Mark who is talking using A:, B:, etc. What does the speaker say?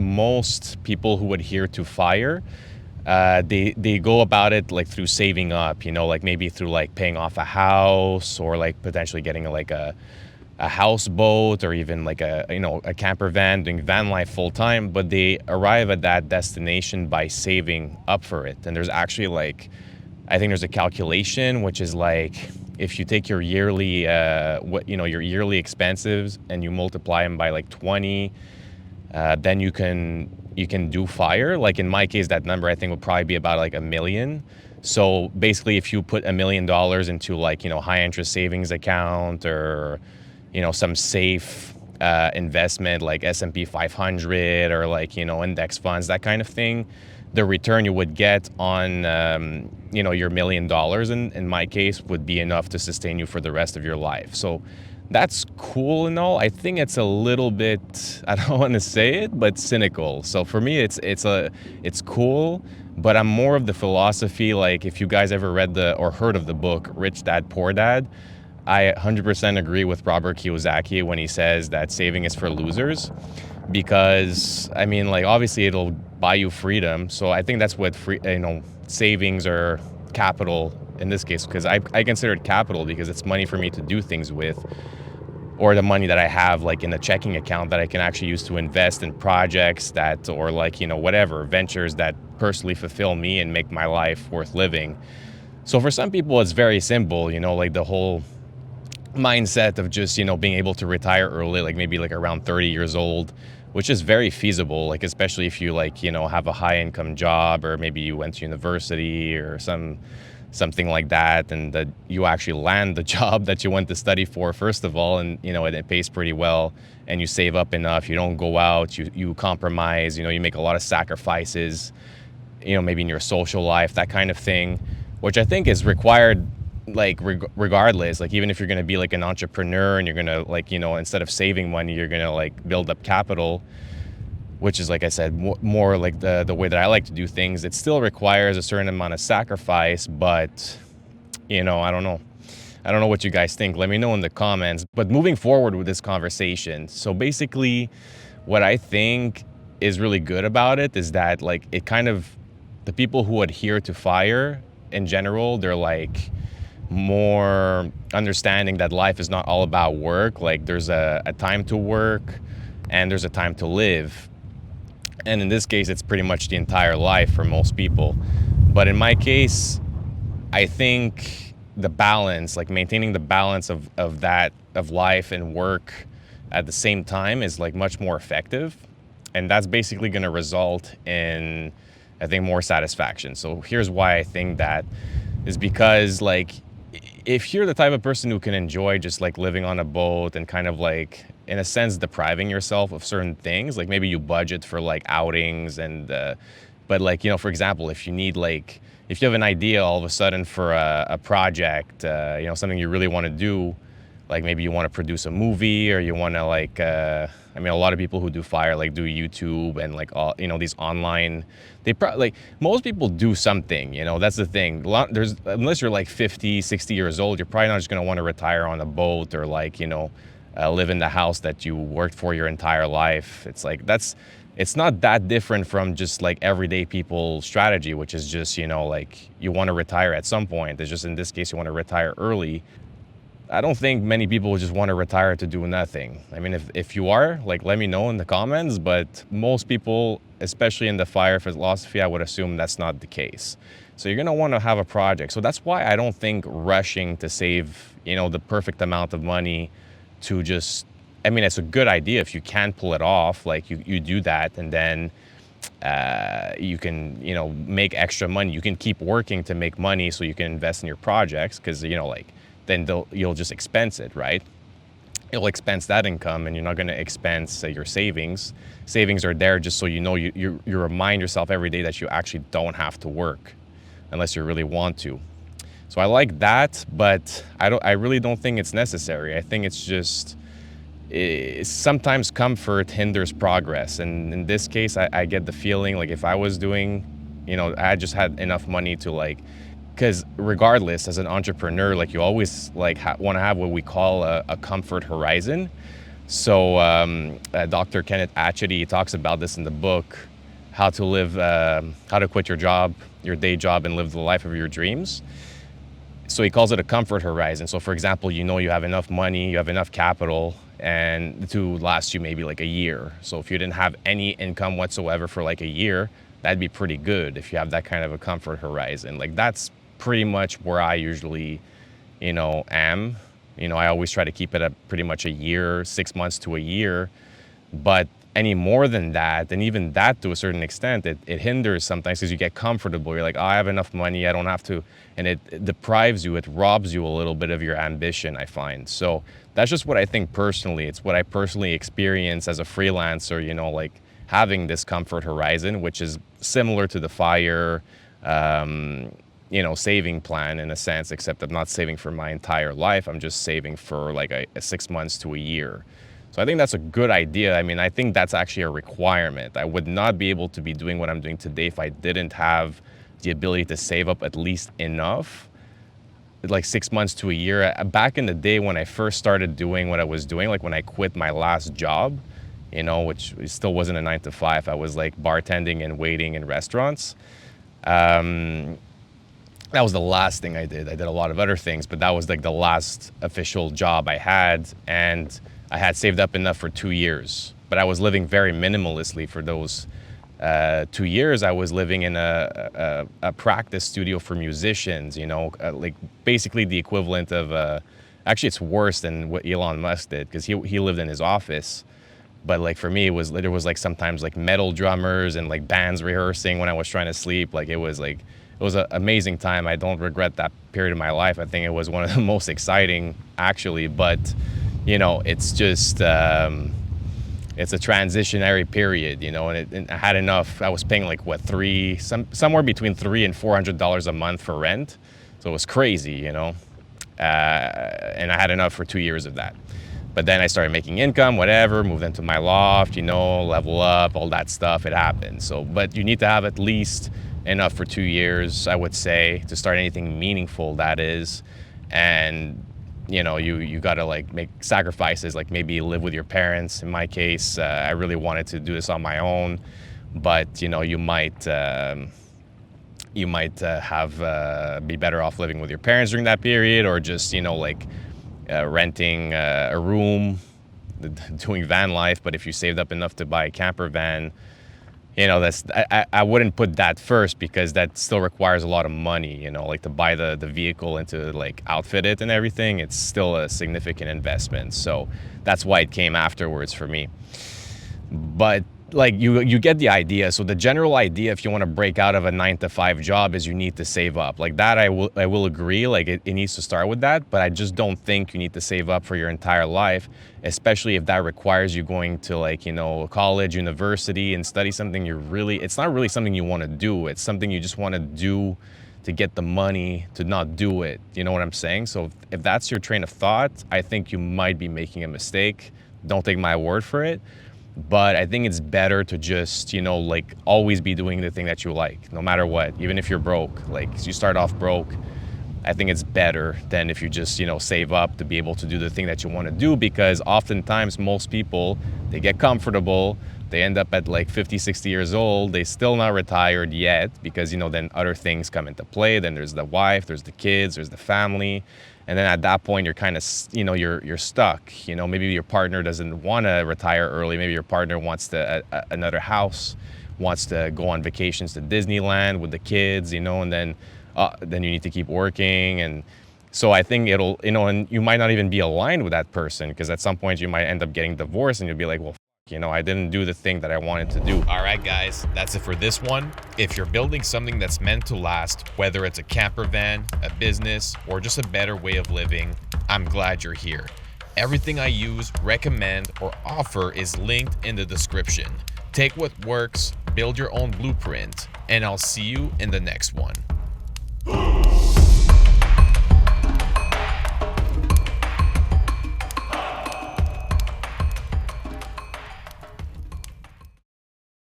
A: most people who adhere to FIRE, they go about it like through saving up, like maybe through like paying off a house or like potentially getting like a houseboat or even like a camper van, doing van life full time. But they arrive at that destination by saving up for it. And there's actually like, I think there's a calculation which is like, if you take your yearly your yearly expenses and you multiply them by like 20, then you can do FIRE. Like in my case, that number I think would probably be about like $1 million. So basically, if you put $1 million into like high interest savings account or some safe investment like S&P 500 or like index funds, that kind of thing, the return you would get on your $1 million in my case would be enough to sustain you for the rest of your life. So that's cool and all. I think it's a little bit, I don't want to say it, but cynical. So for me, it's cool, but I'm more of the philosophy, like if you guys ever read or heard of the book Rich Dad Poor Dad, I 100% agree with Robert Kiyosaki when he says that saving is for losers, because I mean, like obviously it'll buy you freedom. So I think that's what savings or capital in this case, because I consider it capital because it's money for me to do things with, or the money that I have like in a checking account that I can actually use to invest in projects that, or like, whatever, ventures that personally fulfill me and make my life worth living. So for some people, it's very simple, like the whole mindset of just, being able to retire early, like maybe like around 30 years old, which is very feasible, like especially if you like, have a high income job, or maybe you went to university or something like that, and that you actually land the job that you went to study for, first of all, and it pays pretty well, and you save up enough, you don't go out, you compromise, you make a lot of sacrifices, maybe in your social life, that kind of thing, which I think is required, like regardless, like even if you're going to be like an entrepreneur and you're going to like, instead of saving money, you're going to like build up capital, which is, like I said, more like the way that I like to do things. It still requires a certain amount of sacrifice, but I don't know. I don't know what you guys think. Let me know in the comments. But moving forward with this conversation, so basically what I think is really good about it is that like it kind of, the people who adhere to FIRE in general, they're like more understanding that life is not all about work. Like there's a time to work and there's a time to live. And in this case, it's pretty much the entire life for most people. But in my case, I think the balance, like maintaining the balance of life and work at the same time is like much more effective. And that's basically going to result in, I think, more satisfaction. So here's why I think that is, because like if you're the type of person who can enjoy just like living on a boat and kind of like, in a sense, depriving yourself of certain things, like maybe you budget for like outings and but like, for example, if you need like, if you have an idea all of a sudden for a project, something you really want to do, like maybe you want to produce a movie, or you want to like I mean, a lot of people who do FIRE like do YouTube and like all, these online, like most people do something, that's the thing. There's, unless you're like 50, 60 years old, you're probably not just going to want to retire on a boat or like, live in the house that you worked for your entire life. It's like, it's not that different from just like everyday people's strategy, which is just, like you want to retire at some point. It's just, in this case, you want to retire early. I don't think many people just want to retire to do nothing. I mean, if you are, like, let me know in the comments, but most people, especially in the FIRE philosophy, I would assume that's not the case. So you're going to want to have a project. So that's why I don't think rushing to save, the perfect amount of money to just, I mean, it's a good idea if you can pull it off, like you do that, and then you can, make extra money. You can keep working to make money so you can invest in your projects, because, like, then you'll just expense it, right? You'll expense that income, and you're not going to expense your savings. Savings are there just so you remind yourself every day that you actually don't have to work unless you really want to. So I like that, but I really don't think it's necessary. I think it's just, sometimes comfort hinders progress. And in this case, I get the feeling like if I was doing, I just had enough money to like, because regardless, as an entrepreneur, like you always like want to have what we call a comfort horizon. So Dr. Kenneth Atchity talks about this in the book, how to quit your job, your day job, and live the life of your dreams. So he calls it a comfort horizon. So for example, you have enough money, you have enough capital, and to last you maybe like a year. So if you didn't have any income whatsoever for like a year, that'd be pretty good if you have that kind of a comfort horizon. Like that's pretty much where I usually, am. I always try to keep it at pretty much a year, 6 months to a year. But any more than that, and even that to a certain extent, it hinders sometimes because you get comfortable. You're like, oh, I have enough money, I don't have to. And it deprives you, it robs you a little bit of your ambition, I find. So that's just what I think personally. It's what I personally experience as a freelancer, like having this comfort horizon, which is similar to the FIRE, saving plan in a sense, except I'm not saving for my entire life. I'm just saving for like a 6 months to a year. So I think that's a good idea. I mean, I think that's actually a requirement. I would not be able to be doing what I'm doing today if I didn't have the ability to save up at least enough, like 6 months to a year. Back in the day when I first started doing what I was doing, like when I quit my last job, which still wasn't a 9 to 5, I was like bartending and waiting in restaurants. That was the last thing I did. I did a lot of other things, but that was like the last official job I had. And I had saved up enough for 2 years, but I was living very minimalistically for those 2 years. I was living in a practice studio for musicians, like basically the equivalent of, actually it's worse than what Elon Musk did because he lived in his office. But like for me, there was like sometimes like metal drummers and like bands rehearsing when I was trying to sleep. Like it was an amazing time. I don't regret that period of my life. I think it was one of the most exciting actually, but it's just, it's a transitionary period, and I had enough. I was paying like somewhere between $300 and $400 a month for rent. So it was crazy, and I had enough for 2 years of that. But then I started making income, whatever, moved into my loft, level up, all that stuff. It happened. So, but you need to have at least enough for 2 years, I would say, to start anything meaningful, that is. And you got to like make sacrifices, like maybe live with your parents. In my case, I really wanted to do this on my own, but you might be better off living with your parents during that period, or just renting a room, doing van life. But if you saved up enough to buy a camper van, I wouldn't put that first, because that still requires a lot of money, like to buy the vehicle and to like outfit it and everything. It's still a significant investment. So that's why it came afterwards for me. But like you get the idea. So the general idea, if you want to break out of a 9 to 5 job, is you need to save up. Like that, I will agree. Like it needs to start with that. But I just don't think you need to save up for your entire life, especially if that requires you going to like college, university, and study something it's not really something you want to do. It's something you just want to do to get the money to not do it. You know what I'm saying? So if that's your train of thought, I think you might be making a mistake. Don't take my word for it. But I think it's better to just, like always be doing the thing that you like, no matter what, even if you're broke. Like you start off broke, I think it's better than if you just, save up to be able to do the thing that you want to do. Because oftentimes most people, they get comfortable, they end up at like 50, 60 years old, they still not retired yet, because, then other things come into play. Then there's the wife, there's the kids, there's the family. And then at that point, you're kind of, you're stuck. Maybe your partner doesn't want to retire early. Maybe your partner wants another house, wants to go on vacations to Disneyland with the kids, and then you need to keep working. And so I think and you might not even be aligned with that person, because at some point you might end up getting divorced and you'll be like, well, I didn't do the thing that I wanted to do.
B: All right, guys, that's it for this one. If you're building something that's meant to last, whether it's a camper van, a business, or just a better way of living, I'm glad you're here. Everything I use, recommend, or offer is linked in the description. Take what works, build your own blueprint, and I'll see you in the next one.